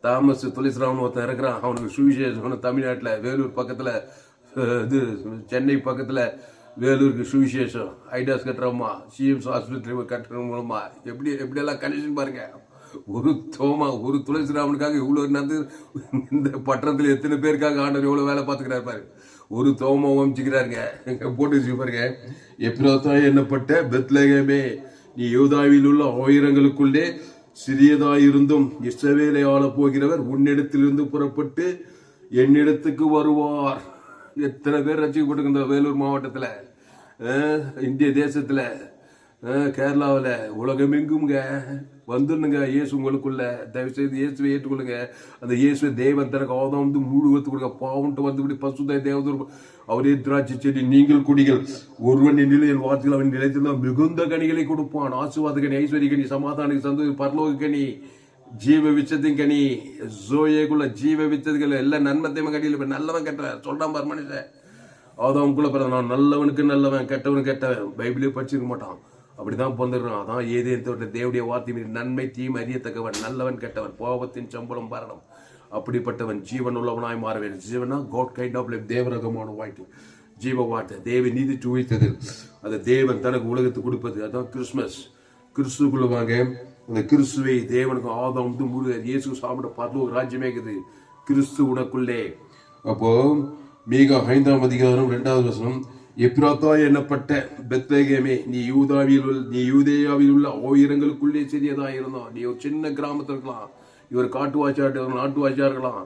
தாமஸ் துளசிராமன் ஒருத்தன் இருக்கிறான். அவனுக்கு சுவிசேஷம் தமிழ்நாட்டில் வேலூர் பக்கத்துல இது சென்னை பக்கத்துல வேலூருக்கு சுவிசேஷம் ஐடாஸ் கட்டுறோமா, சிஎம்ஸ் ஆஸ்பத்திரி கட்டுற மூலமா எப்படியெல்லாம் கனெக்ஷன் பாருங்க. ஒரு துளசிராமனுக்காக இவ்வளவு நடந்து இந்த பட்டணத்துல எத்தனை பேருக்காக ஆண்டவர் எவ்வளவு வேலை பார்த்துக்கிறாரு பாரு. ஒரு தோமா அமைச்சுக்கிறாருங்க போட்டு வச்சு பாருங்க. எப்பிராத்தாய் என்னப்பட்ட பெத்லகேமே நீ யூதாவில் உள்ள ஆயிரங்களுக்குள்ளே சிறியதாயிருந்தும் இஸ்ரவேலை ஆள போகிறவர் உன்னிடத்திலிருந்து புறப்பட்டு என்னிடத்துக்கு வருவார். எத்தனை பேர் ரசிக்கப்பட்டிருக்கின்ற வேலூர் மாவட்டத்துல, இந்திய தேசத்துல, கேரளாவில், உலகமெங்குங்க வந்துருங்க. இயேசு உங்களுக்குள்ள தயவு செய்து இயேசுவை ஏற்றுக்கொள்ளுங்க. அந்த இயேசுவை தேவன் தனக்கு ஆதாம் முழுவத்து கொடுக்க பாவன்ட்டு வந்து பசுதாய் தேவதூர் அவரே திராட்சை செடி நீங்கள் குடிகள் ஒருவன் நிலையில் வார்த்தைகள் அவன் நிலைத்திருந்தால் மிகுந்த கனிகளை கொடுப்பான். ஆசீர்வாத கனி, ஐஸ்வர்ய கனி, சமாதான சந்தோஷ, பரலோக கனி, ஜீவ விச்சத்தின் கனி, ஜோயேக்குள்ள ஜீவ விச்சதுகள் எல்லாம் நன்மத்தையும் கனியில் நல்லவன் கெட்ட சொல்றான் பாரு மனுஷன். ஆதாமுக்குள்ள பிறந்த நான் நல்லவனுக்கு நல்லவன் கெட்டவனுக்கு கெட்டவன் பைபிளே படிச்சிருக்க மாட்டான். அப்படிதான் பிறந்துடுறான். அதான் ஏதேன் தோட்ட தேவடைய வார்த்தை நன்மை தீமை அறியத்தக்கவன் நல்லவன் கெட்டவன் பாவத்தின் சம்பளம் மரணம். அப்படிப்பட்டவன் ஜீவன் உள்ளவனாய் மாற வேண்டும். ஜீவனா காட் கைண்ட் ஆஃப் லைஃப் தேவரகமான வாழ்க்கை ஜீவ வார்த்தை தேவ நீதி உயிர்த்தது. அதை தேவன் தனக்கு உலகத்துக்கு கொடுப்பது. அதான் கிறிஸ்துமஸ். கிறிஸ்துக்குள்ள வாங்க. அந்த கிறிஸ்துவை தேவனுக்கு ஆதாம் முழு இயேசு சாப்பிட பரலோக ராஜ்யமே இருக்குது கிறிஸ்து உனக்குள்ளே. அப்போ மீகா 5ஆம் அதிகாரம் 2வது வசனம் எப்பிராத்தா என்னப்பட்ட பெத்லகேமே நீ யூதேயாவில் உள்ள ஆயிரங்களுக்குள்ளே சிறியதாயிருந்தோம். நீ ஒரு சின்ன கிராமத்தில் இருக்கலாம், இவர் நாட்டுவாச்சியா இருக்கலாம்,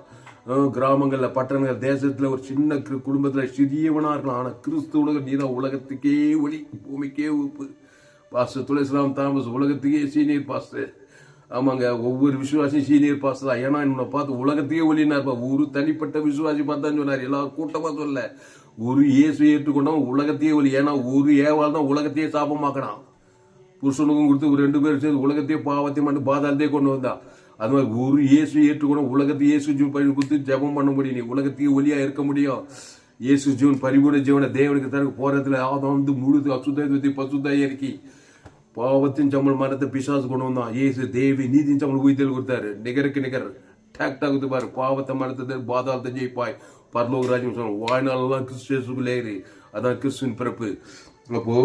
கிராமங்கள்ல பட்டணங்கள் தேசத்துல ஒரு சின்ன குடும்பத்துல சிறியவனா இருக்கலாம். ஆனா கிறிஸ்துவ நீதான் உலகத்துக்கே ஒளி, பூமிக்கே உப்பு. பாஸ்டர் துளசிராம் தாமஸ் உலகத்துக்கே சீனியர் பாஸ்டர். ஆமாங்க, ஒவ்வொரு விசுவாசியும் சீனியர் பாஸ்டர் தான். ஏன்னா என்னை பார்த்து உலகத்தையே ஒளினா இருப்பா. ஒரு தனிப்பட்ட விசுவாசி பார்த்தான்னு சொன்னார், எல்லாரும் கூட்டமா சொல்ல. ஒரு இயேசு ஏற்றுக்கொண்டவன் உலகத்தையே ஒளி. ஏன்னா ஒரு ஏவாள் தான் உலகத்தையே சாபமாக்கணும். புருஷனுக்கும் கொடுத்து 2 பேரும் சேர்ந்து உலகத்தையே பாவத்தையும் பண்ணி பாதாளத்தையே கொண்டு வந்தா. அது மாதிரி ஒரு இயேசு ஏற்றுக்கணும், உலகத்தை இயேசு ஜீவன் பறி கொடுத்து ஜெபம் பண்ண முடியும். நீ உலகத்தையே ஒலியா இருக்க முடியும். இயேசு ஜீவன் பரிபூர்ண ஜீவனை தேவனுக்கு தனக்கு போறதுல ஆதாம் முழு அசுத்தாயத்தை பசுத்தாய் இறக்கி பாவத்தின் சம்பளம் மரத்தை பிசாசு கொண்டு வந்தான். இயேசு தேவி நீதியின் சம்பளம் உயிர்த்தல் கொடுத்தாரு. நிகருக்கு நிகர் டாக் டாக்குது பாரு. பாவத்தை மரத்தை பாதாளத்தை ஜெயிப்பாய் பரலோக ராஜ்யம் சொன்ன வாழ்நாளெல்லாம் கிறிஸ்துக்குள்ளே ஏறி. அதான் கிறிஸ்துவின் பிறப்பு. அப்போ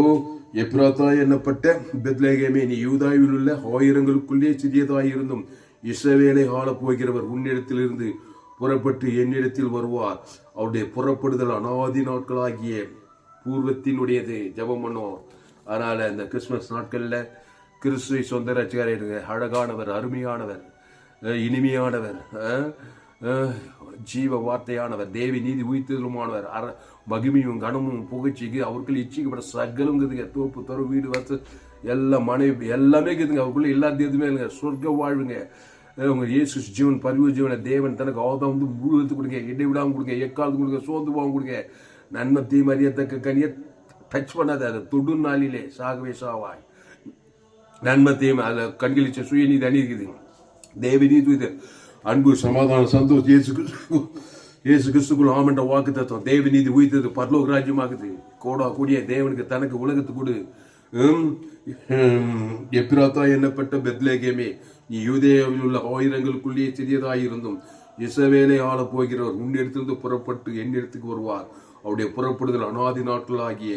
எப்ராத்தா என்னப்பட்ட பெத்லகேமே, நீ யூதாவில் உள்ள ஆயிரங்களுக்குள்ளே சிறியதாய் இருந்தும் இஸ்ரவேலை ஆளப் போகிறவர் உன்னிடத்திலிருந்து புறப்பட்டு என்னிடத்தில் வருவார். அவருடைய புறப்படுதல் அனாதி நாட்களாகிய பூர்வத்தினுடையது. ஜெபம் பண்ணுவோம். அதனால இந்த கிறிஸ்துமஸ் நாட்கள்ல கிறிஸ்துவை சொந்த ரட்சகராக அழகானவர், அருமையானவர், இனிமையானவர், ஜீவ வார்த்தையானவர், தேவி நீதி உயிர்த்தலுமானவர், மகிமையும் கனமும் புகழ்ச்சிக்கு அவர்கள் இச்சிக்கப்பட்ட சகலும் இருக்குதுங்க. தோப்பு தரு வீடு வசு எல்லாம் மனைவி எல்லாமே இருக்குதுங்க. அவருக்குள்ள இல்லாத எதுவுமே இல்லைங்க. சொர்க்க வாழ்வுங்க. உங்க இயேசு ஜீவன் பரிவு ஜீவனை தேவன் தனக்கு ஆதாம் முழுவதுக்கு கொடுங்க, இடைவிடாம கொடுங்க, எக்காலத்து கொடுங்க, சோர்ந்து போகாம கொடுங்க. நன்மை தீமை அறியத்தக்க கனியை டச் பண்ணாத, அதை தொடு நாளிலே சாகவே சாவாய். நன்மை தீமை அதில் கண்களிச்ச சுயநீதி அணி இருக்குதுங்க. தேவி நீதி அன்பு சமாதானம் சந்தோஷம் இயேசு கிறிஸ்துக்குள் ஆமென்ற வாக்கு தத்துவம் தேவி நீதி உயிர்த்தது பரலோக ராஜ்யமாகுது. கோடா கூடிய தேவனுக்கு தனக்கு உலகத்து கொடு. எப்ராத்தா என்னப்பட்ட பெத்லகேமே, நீ யூதேயாவில் உள்ள ஆயிரங்களுக்குள்ளே சிறியதாயிருந்தும் இஸ்ரவேலை ஆள போகிறவர் உன்னிடத்திலிருந்து புறப்பட்டு என்னிடத்துக்கு வருவார். அவருடைய புறப்படுதல் அனாதி நாட்களாகிய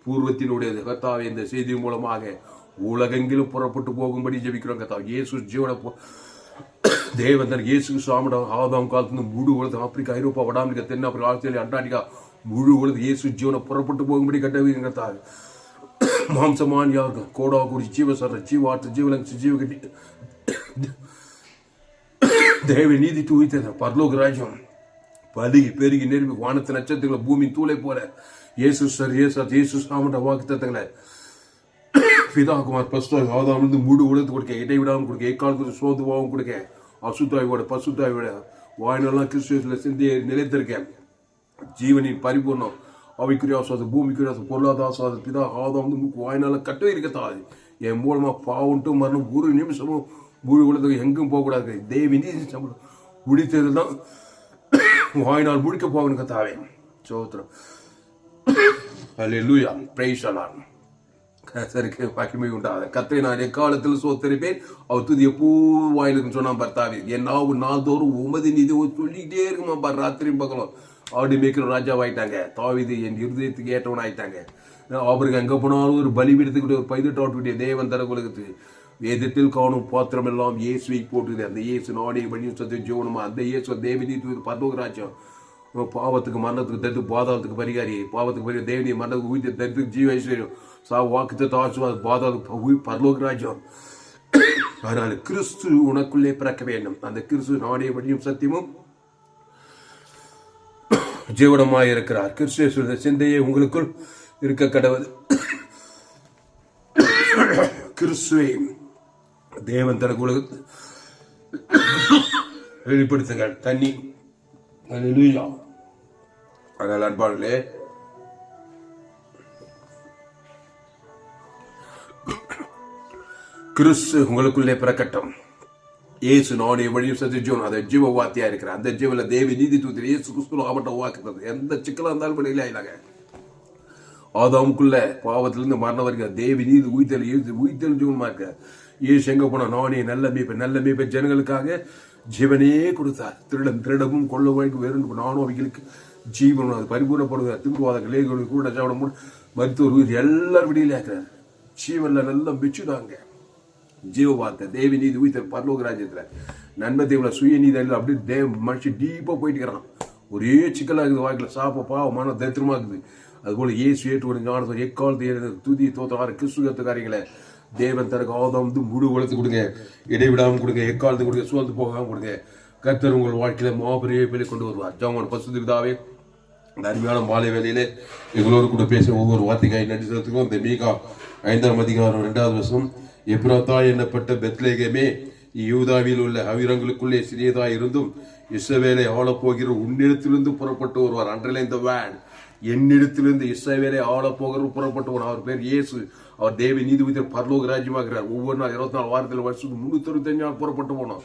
பூர்வத்தினுடைய கர்த்தாவே, இந்த செய்தி மூலமாக உலகெங்கிலும் புறப்பட்டு போகும்படி ஜெபிக்கிறோம் கர்த்தாவே. இயேசு ஜீவன தேவன் தன் இயேசு சாமட ஆதாம் காலத்துல முழு உலக ஆப்பிரிக்கா, ஐரோப்பா, வட அமெரிக்கா, தென்னாப்பிரிக்கா, ஆஸ்திரேலியா, அண்டார்டிகா முழு உலக இயேசு ஜீவனை புறப்பட்டு போகும்படி கட்டவீங்க கர்த்தாவே. மாம்சமான் யாருக்கு கோடா கூடி ஜீவசர ஜீவாற்று ஜீவலங்கு ஜீவகட்டி தேவ நீதி தூய்த்த பரலோக ராஜ்யம் பலுகி பெருகி நெருங்கி வானத்து நட்சத்திரங்களை பூமி தூளை போல இயேசு சார் இயேசு சாமட வாக்கு தத்தங்களை பிதா குமார் பசுத்தாய் ஆதாம் முழு உலகத்து கொடுக்க, இடைவிடாமல் கொடுக்க, எக்காலத்துக்கு சோதுவாகவும் கொடுக்க, அசுத்தாயோட பசுத்தாயோட வாயினெல்லாம் கிறிஸ்துவ சிந்தையை நிலைத்திருக்கேன். ஜீவனின் பரிபூர்ணம் அவைக்குரிய ஆசாது பூமிக்குரிய பொருளாதார பிதா ஆதாம் வாயினால கட்டவே இருக்கத்தாது. என் மூலமா பாவன்ட்டு மரணம் ஒரு நிமிஷமும் முழு உலகத்துக்கு எங்கும் போகக்கூடாது. தேவி நீதி முடித்தது தான் வாயினால் முடிக்க போகணும் கத்தாவே. சோத்திரம். அல்லேலூயா. பிரைஸ் அல்லாஹ். கர்த்தருக்கு மகிமை உண்டாகுது. கர்த்தரை நான் எக்காலத்தில் சோத்தரிப்பேன், அவர் துதி எப்போ வாயிலுக்குன்னு சொன்னா பர்த்தாவே. என் நாள்தோறும் உமது நீதி சொல்லிக்கிட்டே இருக்குமா பார். ராத்திரியும் பகலும் ஆடு மேய்க்கிற ராஜாவாயிட்டாங்க. தாவீது என் இருதயத்துக்கு ஏற்றவன் ஆயிட்டாங்க. அவருக்கு எங்க போனாலும் ஒரு பலிபீடத்துக்கிட்ட ஒரு பைதட்டாட்டுடைய தேவன் தர கொடுக்குது. வேதத்தில் காணும் பாத்திரம் எல்லாம் இயேசுவை போட்டுது. அந்த இயேசு நாடைய வழியும் சத்திய ஜீவனமா அந்த இயேசு தேவதி பரலோக ராஜ்யம். பாவத்துக்கு மரணத்துக்கு தடுத்து பாதாளத்துக்கு பரிகாரி, பாவத்துக்கு பரிகாரி தேவனிய மரணத்துக்கு உயிர் தடுத்து ஜீவ ஐஸ்வர்யம் சா வாக்கு ஆசுவாத பாதாளத்துக்கு பரலோக ராஜ்யம். அதனால கிறிஸ்து உனக்குள்ளே பிறக்க வேண்டும். அந்த கிறிஸ்து நாடைய வழியும் சத்தியமும் ஜீவனமாய் இருக்கிறார். கிறிஸ்துவ சிந்தையே உங்களுக்குள் இருக்க கடவுள். கிறிஸ்துவை தேவன் தனக்கு உலகத்தை வெளிப்படுத்துங்கள். தண்ணி அல்லேலூயா. அதனால் அன்பாளர்களே, கிறிஸ்து உங்களுக்குள்ளே பிறக்கட்டும். இயேசு நாடைய வழியும் சத்தியம் அதை ஜீவ வார்த்தையா இருக்கிற அந்த ஜீவல தேவி நீதி தூத்திர இயேசு கிறிஸ்துவ ஆவட்ட வாக்குறது. எந்த சிக்கலா இருந்தாலும் பண்ணில ஆயிலாங்க. ஆதாமுக்குள்ள பாவத்திலிருந்து மரணம் வரைக்கும் தேவி நீதி உயிர்த்தல் ஜீவனமா இருக்க. இயேசு எங்க போனா நானே நல்ல மீட்பை ஜனங்களுக்காக ஜீவனே கொடுத்தார். திருடமும் கொள்ள வழிக்கு வேறு நானும் அவைகளுக்கு ஜீவன் அது பரிபூர்ணப்படுவார். திருவாதங்கள் கூட மருத்துவர் உயிர் எல்லாரும் விடியில இருக்கிறார். ஜீவன்ல நல்லா மிச்சுடாங்க. ஜீவ வார்த்தை தேவி நீதி உயிர்த்தல் பரலோக ராஜ்யத்துல நன்மை தேவல சுயநீதி அப்படி மனுஷன் டீப்பா போயிட்டு இருக்கிறான். ஒரே சிக்கலா இருக்குது. வாய்க்குல சாப்ப பாவமான தரித்திரமா இருக்குது. அதுபோல இயேசு ஏற்று ஞானத்தை எக்காலத்து துதி தோத்தார கிறிஸ்துவ காரியங்களை தேவன் தனக்கு ஆதாம் முழு உலகத்து கொடுங்க, இடைவிடாமல் கொடுங்க, எக்காலத்து கொடுங்க, சோர்ந்து போகாம கொடுங்க. கர்த்தர் உங்கள் வாழ்க்கையில மாபெரிய வேலை கொண்டு வருவார். ஜாமான் பசுதாவே இந்த அருமையான மாலை வேலையிலே எங்களோடு கூட பேச ஒவ்வொரு வார்த்தைக்காய் நன்றி செலுத்துகிறோம். இந்த மீகா 5ஆம் அதிகாரம் 2வது வசனம், எப்ராத்தா என்னப்பட்ட பெத்லகேமே, யூதாவில் உள்ள அவிரங்களுக்குள்ளே சிறியதாய் இருந்தும் இஸ்ரவேலை ஆளப் போகிற உன்னிடத்திலிருந்து புறப்பட்டு வருவார். அன்றலே இந்த வேன் என்னிடத்திலிருந்து இஸ்ரவேலை ஆள போகிற புறப்பட்டவன். அவர் பேர் இயேசு. அவர் தேவ நீதிபதியில் பரலோக ராஜ்யமாகிறார். ஒவ்வொரு நாள் 24 வாரத்தில் வருஷத்துக்கு 365 நாள் புறப்பட்டு போனோம்.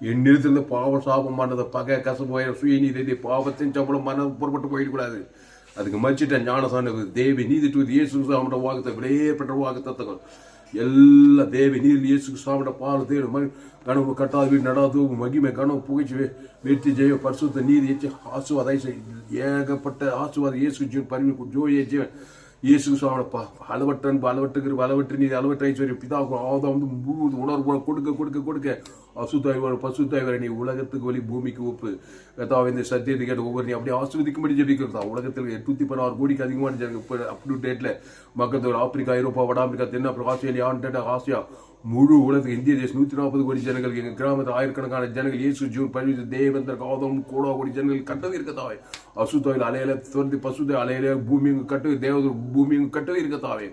என்னிடத்திலிருந்து பாவ சாபமானது பகை கசப்பு சுயநீதி பாவத்தின் சம்பளம் மனம் புறப்பட்டு போயிடக்கூடாது. அதுக்கு மச்சிட்ட ஞானசான தேவி நீதி இயேசு சாமிட வாக்குத்த விடையேற்பட்ட வாக்குத்தங்கள் எல்லா தேவி நீதி இயேசு சாமிட பால் தேடு கனவு கட்டாது வீடு நடாது மகிமை கனவு புகைச்சு வெற்றி ஜெய பரிசுத்த நீதி ஆசுவாத ஏகப்பட்ட ஆசுவாத இயேசு பரிவு ஜோயே ஜீவன் இயேசு சாமிட அளவற்றன் அளவற்று நீதி அளவற்ற ஐஸ்வர்யம் பிதாவுக்கு ஆதாம் முழு உணர்வு கொடுக்க கொடுக்க கொடுக்க அசுத்தாய்வார் பசுத்தாய்வார் நீ உலகத்துக்கு வழி பூமிக்கு உப்பு கத்தாவை இந்த சத்தியத்தை கேட்ட ஒவ்வொரு நீ அப்படியே ஆஸ்வதிக்கும்படி ஜெபிக்கிறதா. உலகத்தில் 816 கோடிக்கு அதிகமான ஜனங்க இப்போ அப் டு டேட்ல மக்கள் ஆப்பிரிக்கா, ஐரோப்பா, வட ஆப்பிரிக்கா, தென்னாப்பிரிக்கா, ஆஸ்திரேலியா, ஆசியா முழு உலகத்துக்கு இந்திய தேசம் 140 கோடி ஜனங்களுக்கு எங்கள் கிராமத்தில் ஆயிரக்கணக்கான ஜனங்கள் இயேசு ஜூன் பரிவித்து தேவந்தர் காதம் கோடா கோடி ஜனங்கள் கட்டவே இருக்கத்தாவே. அசுத்தாயில் அலையில துரத்தி பசுத்த அலையில பூமி கட்டு தேவதூர் பூமி கட்டவே இருக்கத்தாவே.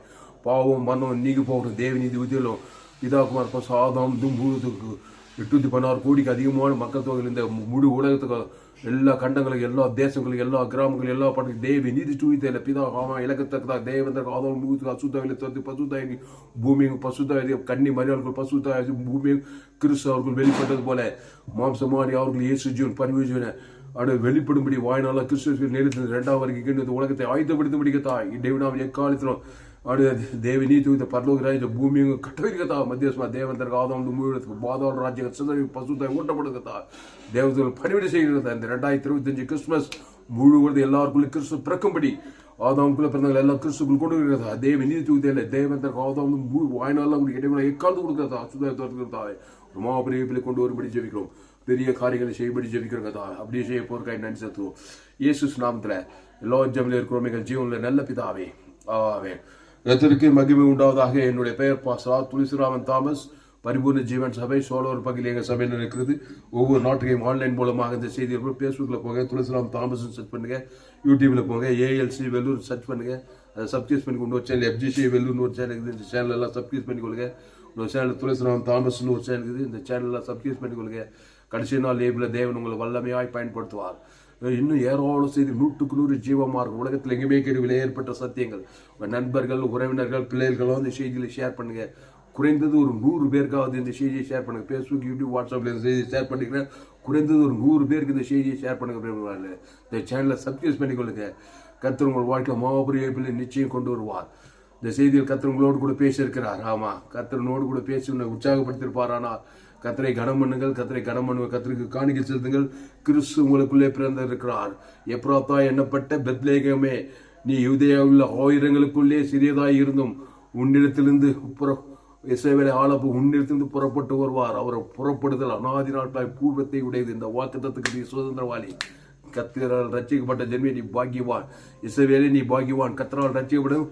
பாவம் மரணம் நீங்க போகணும் தேவ நீதி உத்தியிலும் பிதாகுமார் பசாதம் தும்பூத்துக்கு 816 கோடிக்கு அதிகமான மக்கள் தொகையில் இந்த முழு உலகத்துக்கு எல்லா கண்டங்களுக்கு எல்லா தேசங்களுக்கு எல்லா கிராமங்களும் எல்லா படத்துக்கு தேவி நீதி சூழ்நிலை பிதா ஆமா இலக்கத்தக்கதா தேவந்தர் ஆதம் மூத்துக்கு அசுத்தாவில தொத்தி பசுத்தாய் பூமி பசுத்தாய் கன்னி மரியாதைகள் பசுத்தாய் பூமி கிறிஸ்து அவர்கள் வெளிப்பட்டது போல மாம்சமாடி அவர்கள் இயேசு ஜீவன் பரிவஜன அப்படி வெளிப்படும்படி வாய்நாள கிறிஸ்து நிறுத்தி 2வது வரைக்கும் உலகத்தை ஆயுதப்படுத்தும்படிக்கத்தாய் தேவனாவின் எக்காலத்திலும் தேவி நீதி பரலோக ராஜ்ய பூமியும் கட்டவிருக்கத்தா மத்தியஸ்மா தேவந்தர் ஆதம் முழுவதுக்கு பாதாள ராஜ்ய சிதறி பசுத்தாய் ஊட்டப்படுகிறதா தேவதர்கள் பணிவிடை செய்கிறதா. இந்த 2025 கிறிஸ்துமஸ் முழுவதும் எல்லாருக்குள்ள கிறிஸ்து பிறக்கும்படி ஆதாமுக்குள்ள பிறந்தவங்க எல்லா கிறிஸ்துக்குள் கொண்டு வருகிறதா. தேவி நீதி தூதியில தேவந்தர் ஆதம் வாய்நாள் இடைவெளி எக்காலத்து கொடுக்கிறதா அசுதாயத்தா ஒரு மாபெரிய கொண்டு வரும்படி ஜெபிக்கிறோம். பெரிய காரியங்களை செய்யபடி ஜெபிக்கிறதா. அப்படியே செய்ய போறக்காய் நன்றி செலுத்துவோம். இயேசு நாமத்துல எல்லா ஜெபல இருக்கிறோம் எங்கள் ஜீவன்ல நல்ல பிதாவே ஆமென். கர்த்தருக்கு மகிமை உண்டாவதாக. என்னுடைய பெயர் பாஸ்டர் துளசிராமன் தாமஸ். பரிபூர்ண ஜீவன் சபை சோழர் பகுதியில் எங்கள் சபையில் இருக்கிறது. ஒவ்வொரு நாட்டுக்கையும் ஆன்லைன் மூலமாக இந்த செய்தியை ஃபேஸ்புக்கில் போங்க, துளசிராம் தாமஸ் சர்ச் பண்ணுங்க. யூடியூப்ல போங்க, ஏஎல்சி வெல்லூர் சர்ச் பண்ணுங்க. அதை சப்ஸ்கிரைப் பண்ணி கொண்டு ஒரு சேனல் எஃப்ஜிசி வெல்லூர்னு ஒரு சேனல் இருக்குது. இந்த சேனல் எல்லாம் சப்ஸ்கிரைப் பண்ணிக்கொள்ளுங்க. ஒரு சேனல் துளசிராம் தாமஸ்னு ஒரு சேனல் இருக்குது. இந்த சேனல் எல்லாம் சப்ஸ்கிரைப் பண்ணிக்கொள்ளுங்க. கடைசி நாள் லேபில் தேவன் உங்களை வல்லமையாய் பயன்படுத்துவார். இன்னும் ஏராளம் செய்து 100க்கு 100 ஜீவமார்க்கம் உலகத்தில் எங்குமே கெடுவில் ஏற்பட்ட சத்தியங்கள் உங்கள் நண்பர்கள் உறவினர்கள் பிள்ளைகளும் இந்த செய்திகளை ஷேர் பண்ணுங்க. குறைந்தது ஒரு 100 பேருக்காவது இந்த செய்தியை ஷேர் பண்ணுங்க. ஃபேஸ்புக், யூடியூப், வாட்ஸ்அப்ல இந்த செய்தியை ஷேர் பண்ணிக்கிறேன். குறைந்தது ஒரு 100 பேருக்கு இந்த செய்தியை ஷேர் பண்ணுங்க. இந்த சேனலை சப்ஸ்கிரைப் பண்ணிக்கொள்ளுங்க. கர்த்தர் உங்கள் வாழ்க்கை மாபெரிய நிச்சயம் கொண்டு வருவார். இந்த செய்தியில் கர்த்தர் உங்களோடு கூட பேசியிருக்கிறார். ஆமா, கர்த்தரோடு கூட பேசி உன்னை உற்சாகப்படுத்திருப்பார். ஆனால் கர்த்தரை கனம் பண்ணுங்கள், கர்த்தரை கனம் பண்ணுங்கள், கர்த்தருக்கு காணிக்கை செலுத்துங்கள். கிறிஸ்து உங்களுக்குள்ளே பிறந்த இருக்கிறார். எப்ராத்தா எண்ணப்பட்ட பெத்லேகமே, நீ யூதேயாவில் ஆயிரங்களுக்குள்ளே சிறியதாய் இருந்தும் உன்னிடத்திலிருந்து இஸ்ரவேலை ஆளப்பு உன்னிடத்திலிருந்து புறப்பட்டு வருவார். அவரை புறப்படுதல் அநாதி நாட்களாய் பூர்வத்தை உடையது. இந்த வாக்குத்தத்தத்துக்கு நீ சுதந்திரவாளி. கர்த்தரால் ரட்சிக்கப்பட்ட ஜென்மே நீ பாக்கியவான். இஸ்ரவேலே நீ பாக்கியவான். கர்த்தரால் ரட்சிக்கப்படும்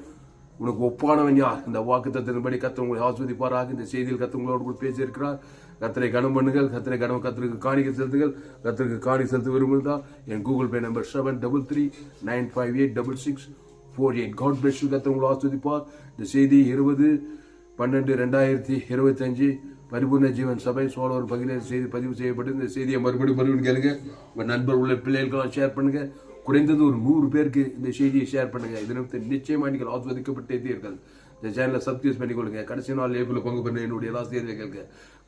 உனக்கு ஒப்பானவன் யார்? இந்த வாக்குத்தத்தின்படி கர்த்தர் உங்களை ஆஸ்வதிப்பாராக. இந்த செய்தியில் கர்த்தர் உங்களோடு கூட பேசியிருக்கிறார். கர்த்தரை கனம் பண்ணுங்கள், கர்த்தருக்கு காணிக்கை செலுத்துங்கள். கர்த்தருக்கு காணிக்கை செலுத்த விரும்புகிறதா என் Google Pay number 7339586648. God bless you. கர்த்தர் உங்களை ஆஸ்வதிப்பார். இந்த செய்தி 20/12/2025 பரிபூர்ண ஜீவன் சபை சோழர் பகுதியில் செய்தி பதிவு செய்யப்பட்டு இந்த செய்தியை மறுபடியும் கேளுங்க. உங்கள் நண்பர் உள்ள பிள்ளைகளுக்கெல்லாம் ஷேர் பண்ணுங்க. குறைந்தது ஒரு 100 பேருக்கு இந்த செய்தியை ஷேர் பண்ணுங்க. இதற்கு நிச்சயமா நீங்கள் ஆஸ்வதிக்கப்பட்டீர்கள். இந்த சேனலை சப்ஸ்கிரைப் பண்ணிக்கொள்ளுங்க. கடைசி நாள் லேபில் பங்கு பண்ண என்னுடைய எல்லா செய்திகளை கேட்க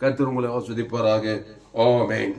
கர்த்தர் உங்களை ஆஸ்வதிப்பாராக. ஆமென்.